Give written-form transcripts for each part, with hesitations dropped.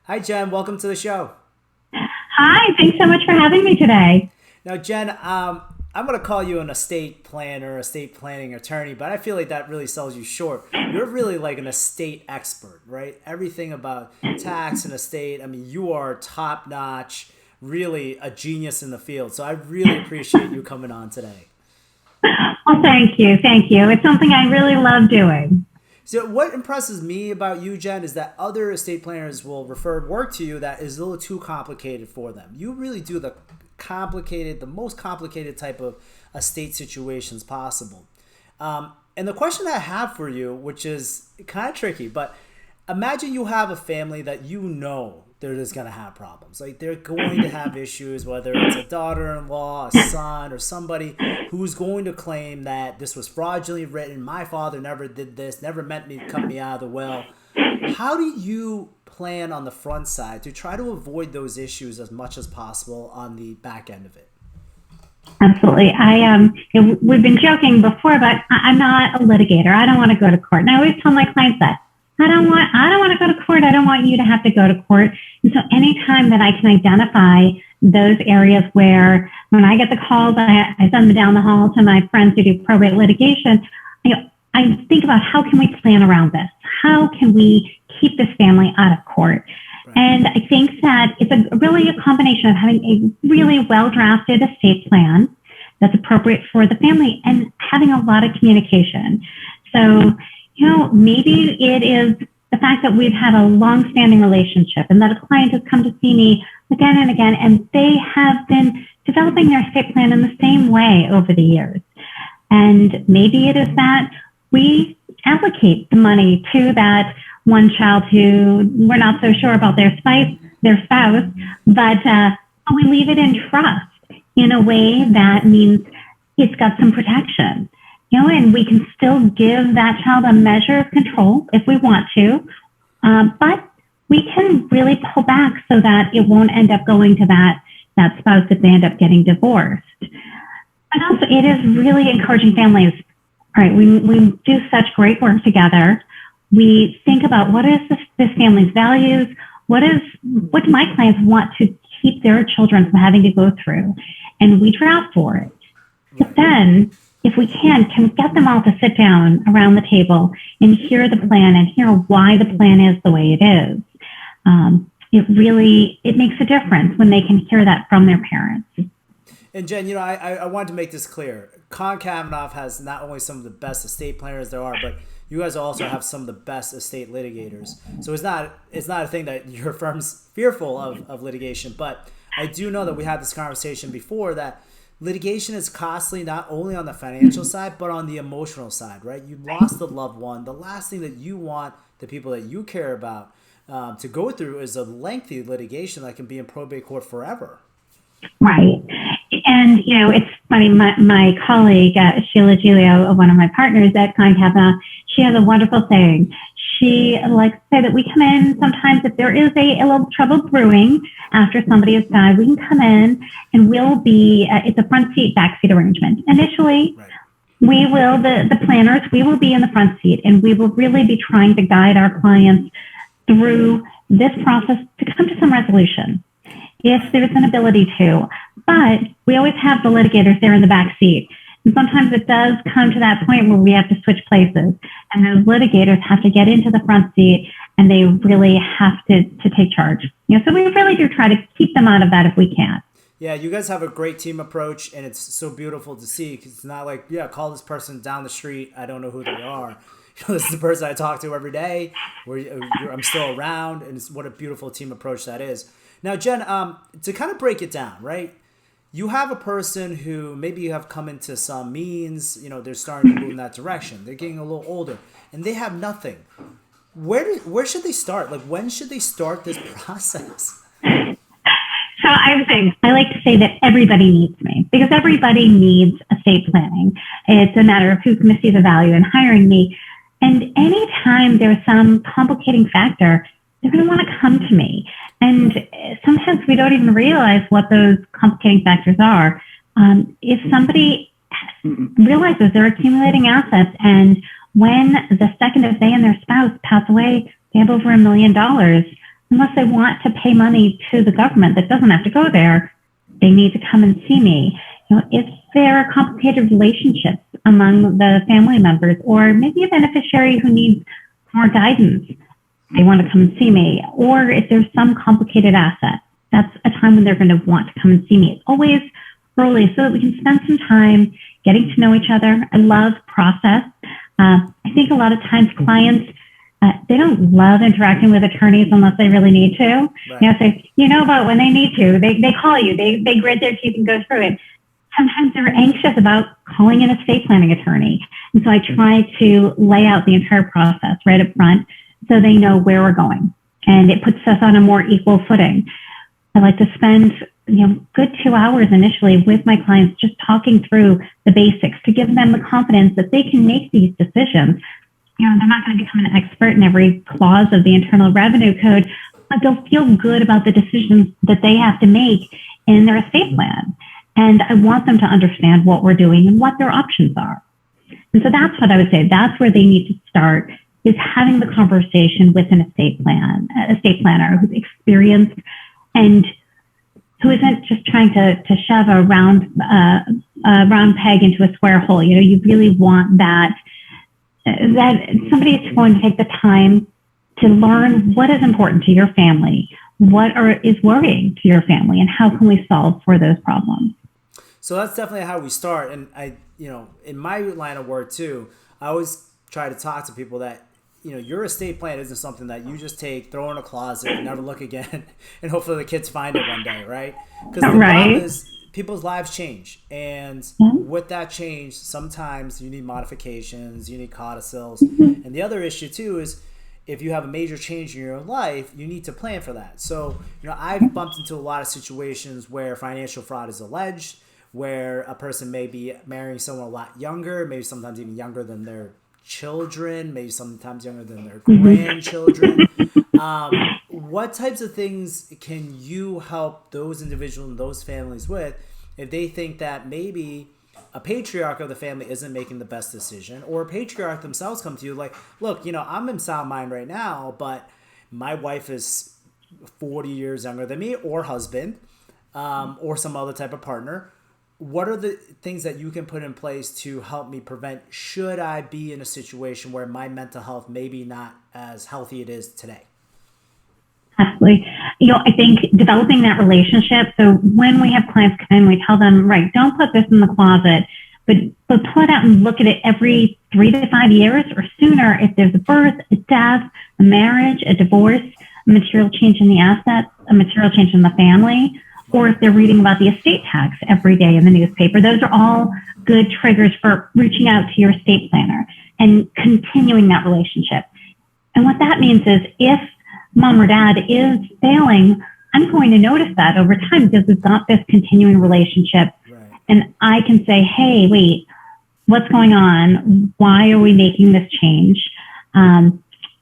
Hi, Jen. Welcome to the show. Hi, thanks so much for having me today. Now, Jen, I'm going to call you an estate planner, estate planning attorney, but I feel like that really sells you short. You're really like an estate expert, right? Everything about tax and estate. I mean, you are top notch, really a genius in the field. So I really appreciate you coming on today. Well, thank you. Thank you. It's something I really love doing. So what impresses me about you, Jen, is that other estate planners will refer work to you that is a little too complicated for them. You really do the most complicated type of estate situations possible. And the question I have for you, which is kind of tricky, but imagine you have a family that you know they're just going to have problems. Like they're going to have issues, whether it's a daughter-in-law, a son, or somebody who's going to claim that this was fraudulently written. My father never did this, never meant me to cut me out of the will. How do you plan on the front side to try to avoid those issues as much as possible on the back end of it? Absolutely. We've been joking before, but I'm not a litigator. I don't want to go to court. And I always tell my clients that I don't want to go to court. I don't want you to have to go to court. And so anytime that I can identify those areas where when I get the calls, I send them down the hall to my friends who do probate litigation. I think about how can we plan around this? How can we keep this family out of court? Right. And I think that it's really a combination of having a really well-drafted estate plan that's appropriate for the family and having a lot of communication. So, maybe it is the fact that we've had a long-standing relationship and that a client has come to see me again and again, and they have been developing their estate plan in the same way over the years. And maybe it is that we allocate the money to that one child who we're not so sure about their spouse, but we leave it in trust in a way that means it's got some protection. And we can still give that child a measure of control if we want to, but we can really pull back so that it won't end up going to that spouse if they end up getting divorced. But also, it is really encouraging families. All right, we do such great work together. We think about what is this family's values, what do my clients want to keep their children from having to go through, and we draft for it. But Right. then, if we can get them all to sit down around the table and hear the plan and hear why the plan is the way it is. It makes a difference when they can hear that from their parents. And Jen, I wanted to make this clear. Conn Kavanaugh has not only some of the best estate planners there are, but you guys also have some of the best estate litigators. So it's not a thing that your firm's fearful of litigation, but I do know that we had this conversation before that litigation is costly not only on the financial side, but on the emotional side, right? You lost a loved one. The last thing that you want the people that you care about to go through is a lengthy litigation that can be in probate court forever. Right. And, it's funny, my colleague, Sheila Giglio, one of my partners at Conn Kavanaugh, she has a wonderful saying. She likes to say that we come in sometimes if there is a little trouble brewing after somebody has died, we can come in and we'll be, it's a front seat, back seat arrangement. Initially, Right. the planners, we will be in the front seat and we will really be trying to guide our clients through this process to come to some resolution if there's an ability to. But we always have the litigators there in the back seat. And sometimes it does come to that point where we have to switch places. And those litigators have to get into the front seat and they really have to take charge. So we really do try to keep them out of that if we can. Yeah, you guys have a great team approach, and it's so beautiful to see because it's not like, yeah, call this person down the street. I don't know who they are. This is the person I talk to every day. I'm still around, and it's what a beautiful team approach that is. Now, Jen, to kind of break it down, right? You have a person who maybe you have come into some means, they're starting to move in that direction. They're getting a little older, and they have nothing. Where should they start? Like, when should they start this process? So I like to say that everybody needs me because everybody needs estate planning. It's a matter of who's going to see the value in hiring me. And anytime there's some complicating factor, they're going to want to come to me. And sometimes we don't even realize what those complicating factors are. If somebody realizes they're accumulating assets and when the second that they and their spouse pass away, they have over $1 million, unless they want to pay money to the government that doesn't have to go there, they need to come and see me. If there are complicated relationships among the family members, or maybe a beneficiary who needs more guidance, they want to come and see me. Or if there's some complicated asset, that's a time when they're going to want to come and see me. It's always early so that we can spend some time getting to know each other. I love process. I think a lot of times clients, they don't love interacting with attorneys unless they really need to. Right. But when they need to, they call you, they grit their teeth and go through it. Sometimes they're anxious about calling an estate planning attorney. And so I try to lay out the entire process right up front so they know where we're going. And it puts us on a more equal footing. I like to spend good 2 hours initially with my clients just talking through the basics to give them the confidence that they can make these decisions. They're not going to become an expert in every clause of the Internal Revenue Code, but they'll feel good about the decisions that they have to make in their estate plan. And I want them to understand what we're doing and what their options are. And so that's what I would say. That's where they need to start, is having the conversation with an estate planner who's experienced and who isn't just trying to shove a round peg into a square hole. You really want that somebody is going to take the time to learn what is important to your family, what is worrying to your family, and how can we solve for those problems. So that's definitely how we start. And in my line of work too, I always try to talk to people that, your estate plan isn't something that you just take, throw in a closet, and never look again, and hopefully the kids find it one day, right? Because the problem is people's lives change. And with that change, sometimes you need modifications, you need codicils. And the other issue too is if you have a major change in your life, you need to plan for that. So, I've bumped into a lot of situations where financial fraud is alleged, where a person may be marrying someone a lot younger, maybe sometimes even younger than their children, maybe sometimes younger than their grandchildren. What types of things can you help those individuals and those families with if they think that maybe a patriarch of the family isn't making the best decision, or a patriarch themselves come to you like, look, I'm in sound mind right now, but my wife is 40 years younger than me, or husband, or some other type of partner. What are the things that you can put in place to help me prevent, should I be in a situation where my mental health may be not as healthy it is today? Absolutely. I think developing that relationship. So when we have clients come in, we tell them, right, don't put this in the closet, but pull it out and look at it every 3 to 5 years or sooner. If there's a birth, a death, a marriage, a divorce, a material change in the assets, a material change in the family, or if they're reading about the estate tax every day in the newspaper. Those are all good triggers for reaching out to your estate planner and continuing that relationship. And what that means is if mom or dad is failing, I'm going to notice that over time because we've got this continuing relationship. Right. And I can say, hey, wait, what's going on? Why are we making this change?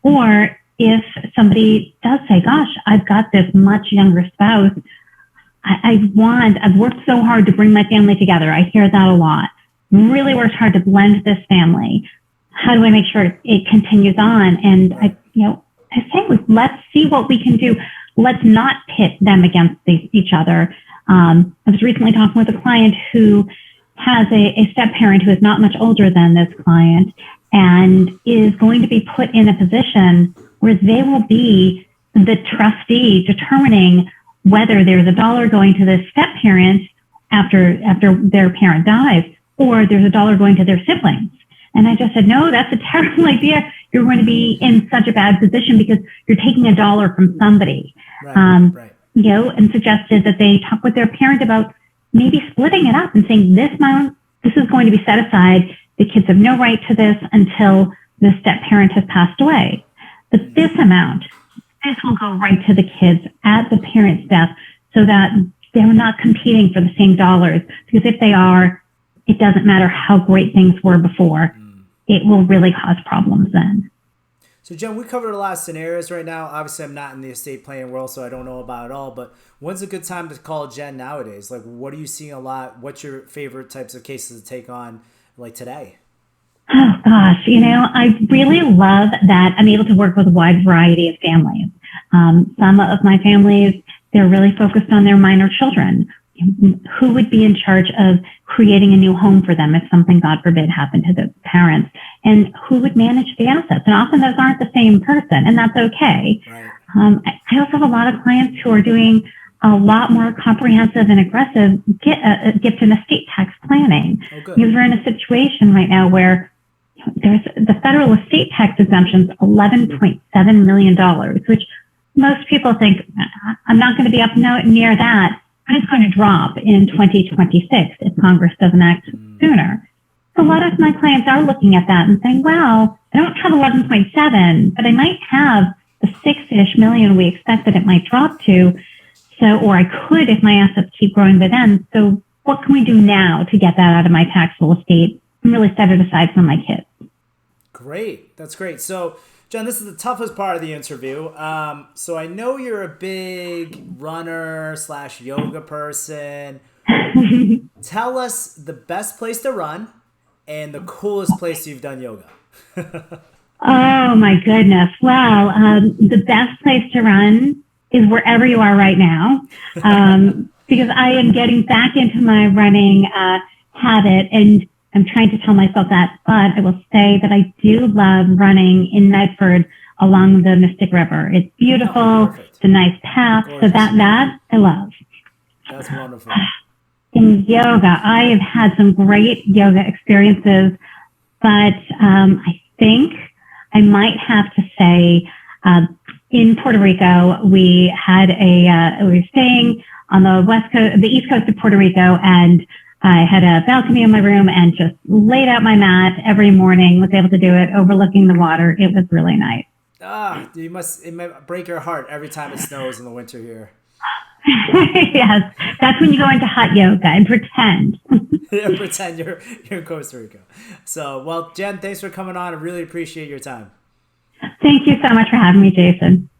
Or if somebody does say, gosh, I've got this much younger spouse, I've worked so hard to bring my family together. I hear that a lot. Really worked hard to blend this family. How do I make sure it continues on? And I say, let's see what we can do. Let's not pit them against each other. I was recently talking with a client who has a step parent who is not much older than this client and is going to be put in a position where they will be the trustee determining whether there's a dollar going to the step parent after their parent dies, or there's a dollar going to their siblings. And I just said, no, that's a terrible idea. You're going to be in such a bad position because you're taking a dollar from somebody. Right. And suggested that they talk with their parent about maybe splitting it up and saying this amount, this is going to be set aside. The kids have no right to this until the step parent has passed away. But this amount, this will go right to the kids at the parent's death so that they're not competing for the same dollars. Because if they are, it doesn't matter how great things were before. It will really cause problems then. So, Jen, we covered a lot of scenarios right now. Obviously, I'm not in the estate planning world, so I don't know about it all. But when's a good time to call Jen nowadays? Like, what are you seeing a lot? What's your favorite types of cases to take on, like, today? Oh, gosh. I really love that I'm able to work with a wide variety of families. Some of my families, they're really focused on their minor children. Who would be in charge of creating a new home for them if something, God forbid, happened to the parents? And who would manage the assets? And often those aren't the same person, and that's okay. Right. I also have a lot of clients who are doing a lot more comprehensive and aggressive gift and estate tax planning. Because we're in a situation right now where there's the federal estate tax exemptions, $11.7 million, which most people think, I'm not going to be up near that. But it's going to drop in 2026 if Congress doesn't act sooner. So a lot of my clients are looking at that and saying, well, I don't have 11.7, but I might have the 6-ish million we expect that it might drop to. So, or I could if my assets keep growing by then. So what can we do now to get that out of my taxable estate and really set it aside for my kids? Great. That's great. So, Jenn, this is the toughest part of the interview. So I know you're a big runner / yoga person. Tell us the best place to run and the coolest place you've done yoga. Oh, my goodness. Well, the best place to run is wherever you are right now, because I am getting back into my running habit, and I'm trying to tell myself that, but I will say that I do love running in Medford along the Mystic River. It's beautiful. It's a nice path. Gorgeous. So that I love. That's wonderful. In yoga, I have had some great yoga experiences, but I think I might have to say in Puerto Rico, we had we were staying on the east coast of Puerto Rico, and I had a balcony in my room and just laid out my mat every morning, was able to do it overlooking the water. It was really nice. It might break your heart every time it snows in the winter here. Yes, that's when you go into hot yoga and pretend. Yeah, pretend you're in Costa Rica. So, well, Jenn, thanks for coming on. I really appreciate your time. Thank you so much for having me, Jason.